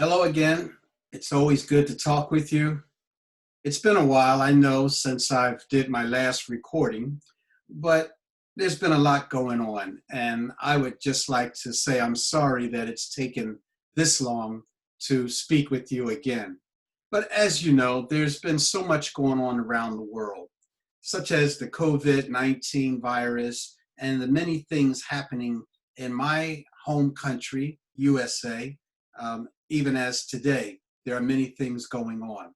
Hello again. It's always good to talk with you. It's been a while, I know, since I've did my last recording, but there's been a lot going on, and I would just like to say I'm sorry that it's taken this long to speak with you again. But as you know, there's been so much going on around the world, such as the COVID-19 virus and the many things happening in my home country, USA, even as today, there are many things going on.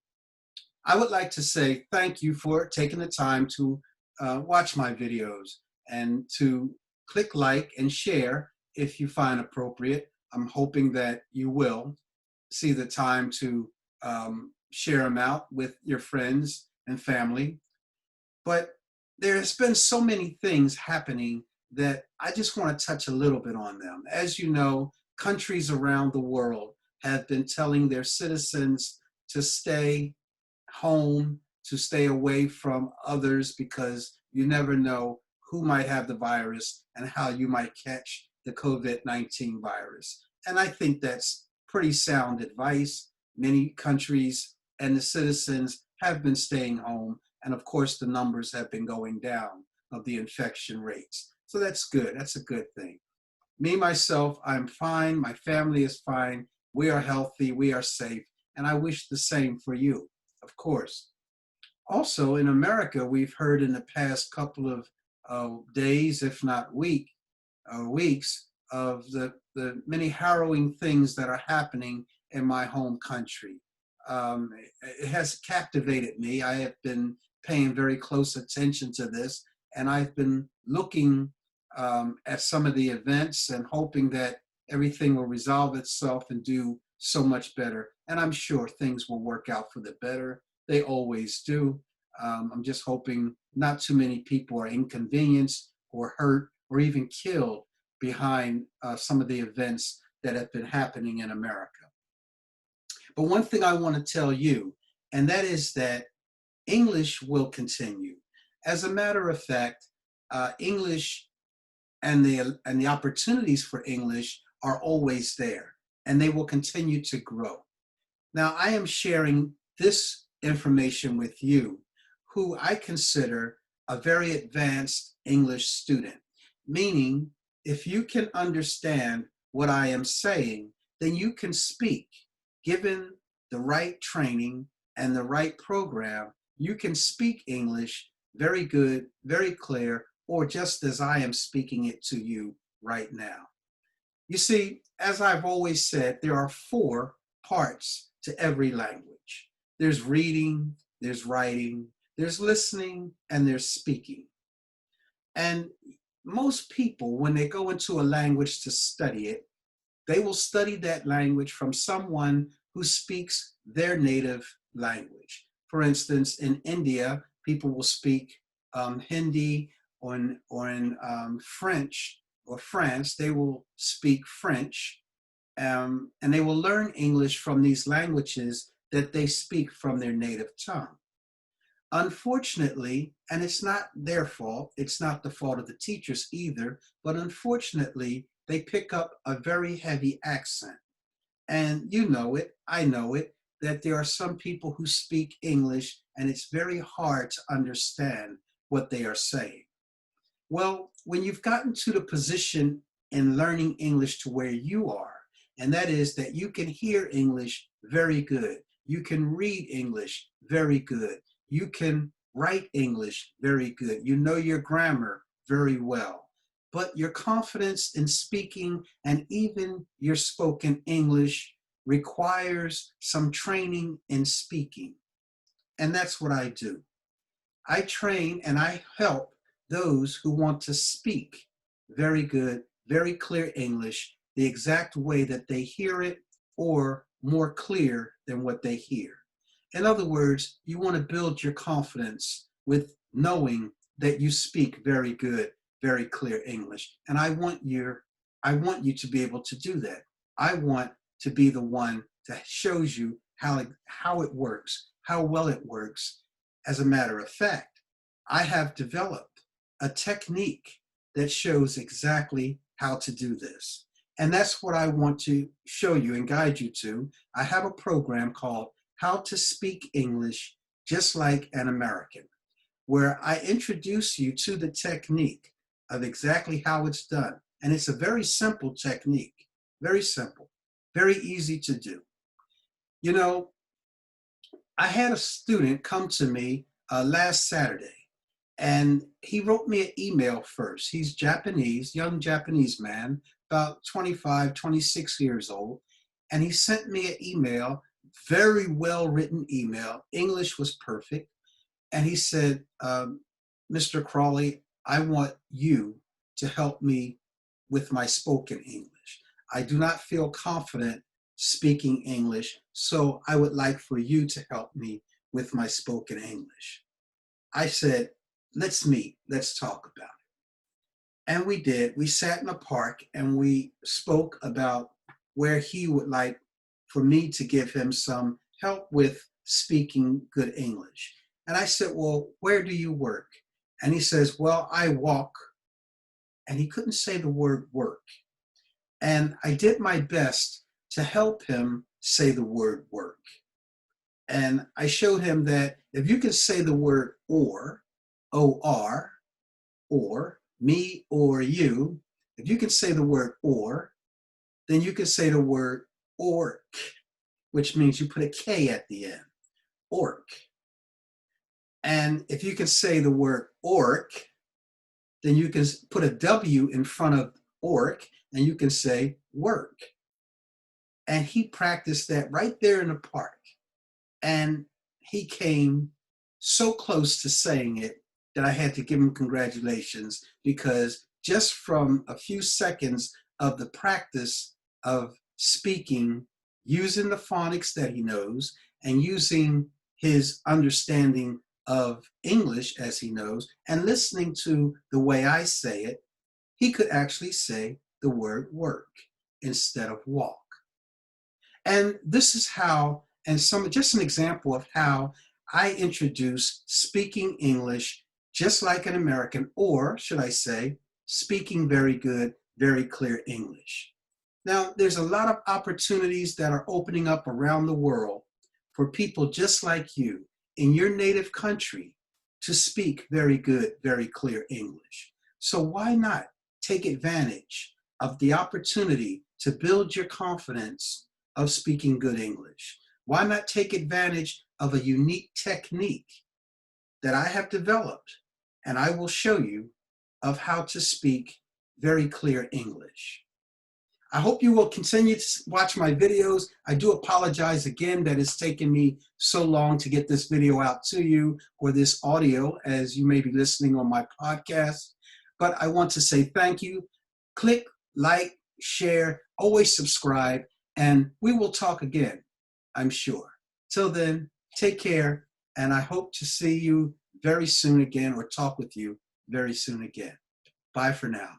I would like to say thank you for taking the time to watch my videos and to click like and share if you find appropriate. I'm hoping that you will see the time to share them out with your friends and family. But there has been so many things happening that I just want to touch a little bit on them. As you know, countries around the world have been telling their citizens to stay home, to stay away from others, because you never know who might have the virus and how you might catch the COVID-19 virus. And I think that's pretty sound advice. Many countries and the citizens have been staying home. And of course, the numbers have been going down of the infection rates. So that's good. That's a good thing. Me, myself, I'm fine. My family is fine. We are healthy. We are safe. And I wish the same for you, of course. Also, in America, we've heard in the past couple of days, if not weeks, of the many harrowing things that are happening in my home country. It has captivated me. I have been paying very close attention to this, and I've been looking at some of the events and hoping that everything will resolve itself and do so much better. And I'm sure things will work out for the better. They always do. I'm just hoping not too many people are inconvenienced or hurt or even killed behind some of the events that have been happening in America. But one thing I want to tell you, and that is that English will continue. As a matter of fact, English and the opportunities for English are always there, and they will continue to grow. Now, I am sharing this information with you, who I consider a very advanced English student, meaning if you can understand what I am saying, then you can speak. Given the right training and the right program, you can speak English very good, very clear, or just as I am speaking it to you right now. You see, as I've always said, there are four parts to every language. There's reading, there's writing, there's listening, and there's speaking. And most people, when they go into a language to study it, they will study that language from someone who speaks their native language. For instance, in India, people will speak Hindi, or in French or France, they will speak French, and they will learn English from these languages that they speak from their native tongue. Unfortunately, and it's not their fault, it's not the fault of the teachers either, but unfortunately, they pick up a very heavy accent. And you know it, I know it, that there are some people who speak English and it's very hard to understand what they are saying. Well, when you've gotten to the position in learning English to where you are, and that is that you can hear English very good, you can read English very good, you can write English very good, you know your grammar very well, but your confidence in speaking and even your spoken English requires some training in speaking. And that's what I do. I train and I help those who want to speak very good, very clear English, the exact way that they hear it, or more clear than what they hear. In other words, you want to build your confidence with knowing that you speak very good, very clear English. And I want you to be able to do that. I want to be the one that shows you how it works, how well it works. As a matter of fact, I have developed a technique that shows exactly how to do this. And that's what I want to show you and guide you to. I have a program called How to Speak English Just Like an American, where I introduce you to the technique of exactly how it's done. And it's a very simple technique, very simple, very easy to do. You know, I had a student come to me last Saturday, and he wrote me an email first. He's Japanese, young Japanese man, about 25, 26 years old. And he sent me an email, very well written email. English was perfect. And he said, Mr. Crawley, I want you to help me with my spoken English. I do not feel confident speaking English, so I would like for you to help me with my spoken English. I said, let's meet, let's talk about it. And we did. We sat in a park and we spoke about where he would like for me to give him some help with speaking good English. And I said, well, where do you work? And he says, well, I walk. And he couldn't say the word work. And I did my best to help him say the word work. And I showed him that if you can say the word or, me or you, if you can say the word or, then you can say the word orc, which means you put a K at the end, orc. And if you can say the word orc, then you can put a W in front of orc and you can say work. And he practiced that right there in the park. And he came so close to saying it that I had to give him congratulations, because just from a few seconds of the practice of speaking, using the phonics that he knows and using his understanding of English as he knows and listening to the way I say it, he could actually say the word work instead of walk. And this is how, and just an example of how I introduce speaking English just like an American, or should I say, speaking very good, very clear English. Now, there's a lot of opportunities that are opening up around the world for people just like you in your native country to speak very good, very clear English. So why not take advantage of the opportunity to build your confidence of speaking good English? Why not take advantage of a unique technique that I have developed, and I will show you, of how to speak very clear English. I hope you will continue to watch my videos. I do apologize again that it's taken me so long to get this video out to you, or this audio, as you may be listening on my podcast. But I want to say thank you. Click, like, share, always subscribe, and we will talk again, I'm sure. Till then, take care, and I hope to see you very soon again, or talk with you very soon again. Bye for now.